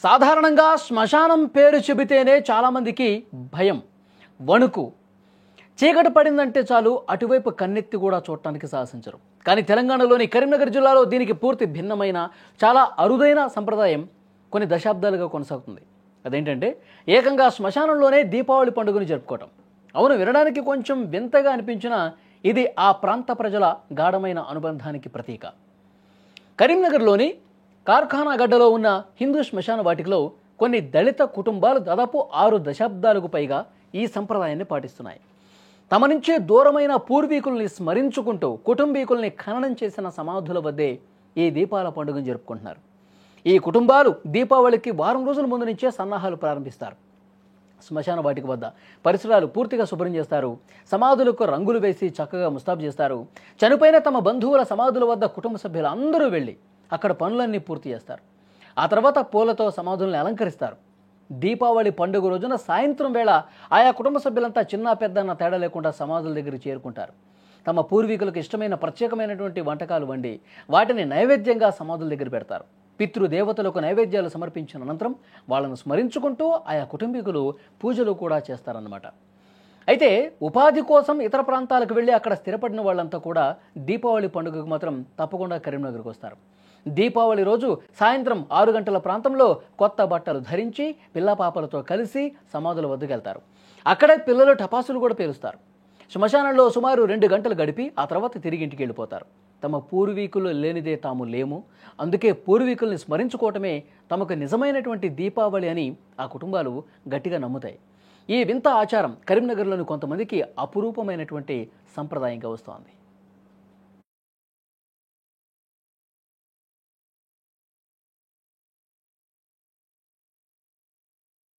సాధారణంగా శ్మశానం పేరు చెబితేనే చాలామందికి భయం, వణుకు. చీకటి పడిందంటే చాలు అటువైపు కన్నెత్తి కూడా చూడటానికి సాహసించరు. కానీ తెలంగాణలోని కరీంనగర్ జిల్లాలో దీనికి పూర్తి భిన్నమైన, చాలా అరుదైన సంప్రదాయం కొన్ని దశాబ్దాలుగా కొనసాగుతుంది. అదేంటంటే ఏకంగా శ్మశానంలోనే దీపావళి పండుగను జరుపుకోవటం. అవును, వినడానికి కొంచెం వింతగా అనిపించినా ఇది ఆ ప్రాంత ప్రజల గాఢమైన అనుబంధానికి ప్రతీక. కరీంనగర్లోని కార్ఖానా గడ్డలో ఉన్న హిందూ శ్మశాన వాటికలో కొన్ని దళిత కుటుంబాలు దాదాపు 6 దశాబ్దాలకు పైగా ఈ సంప్రదాయాన్ని పాటిస్తున్నాయి. తమ నుంచే దూరమైన పూర్వీకుల్ని స్మరించుకుంటూ కుటుంబీకుల్ని ఖననం చేసిన సమాధుల వద్దే ఈ దీపాల పండుగను జరుపుకుంటున్నారు. ఈ కుటుంబాలు దీపావళికి వారం రోజుల ముందు నుంచే సన్నాహాలు ప్రారంభిస్తారు. శ్మశాన వాటిక వద్ద పరిసరాలు పూర్తిగా శుభ్రం చేస్తారు. సమాధులకు రంగులు వేసి చక్కగా ముస్తాబు చేస్తారు. చనిపోయిన తమ బంధువుల సమాధుల వద్ద కుటుంబ సభ్యులు అందరూ వెళ్ళి అక్కడ పనులన్నీ పూర్తి చేస్తారు. ఆ తర్వాత పూలతో సమాధుల్ని అలంకరిస్తారు. దీపావళి పండుగ రోజున సాయంత్రం వేళ ఆయా కుటుంబ సభ్యులంతా చిన్న పెద్ద అన్న తేడా లేకుండా సమాధుల దగ్గరికి చేరుకుంటారు. తమ పూర్వీకులకు ఇష్టమైన ప్రత్యేకమైనటువంటి వంటకాలు వండి వాటిని నైవేద్యంగా సమాధుల దగ్గర పెడతారు. పితృదేవతలకు నైవేద్యాలు సమర్పించిన అనంతరం వాళ్ళను స్మరించుకుంటూ ఆయా కుటుంబీకులు పూజలు కూడా చేస్తారన్నమాట. అయితే ఉపాధి కోసం ఇతర ప్రాంతాలకు వెళ్ళి అక్కడ స్థిరపడిన వాళ్ళంతా కూడా దీపావళి పండుగకు మాత్రం తప్పకుండా కరీంనగర్కి వస్తారు. దీపావళి రోజు సాయంత్రం 6 గంటల ప్రాంతంలో కొత్త బట్టలు ధరించి పిల్లపాపలతో కలిసి సమాధుల వద్దకు వెళ్తారు. అక్కడే పిల్లలు టపాసులు కూడా పేలుస్తారు. శ్మశానంలో సుమారు 2 గంటలు గడిపి ఆ తర్వాత తిరిగి ఇంటికి వెళ్ళిపోతారు. తమ పూర్వీకులు లేనిదే తాము లేము, అందుకే పూర్వీకుల్ని స్మరించుకోవటమే తమకు నిజమైనటువంటి దీపావళి అని ఆ కుటుంబాలు గట్టిగా నమ్ముతాయి. ఈ వింత ఆచారం కరీంనగర్లోని కొంతమందికి అపురూపమైనటువంటి సంప్రదాయంగా వస్తోంది.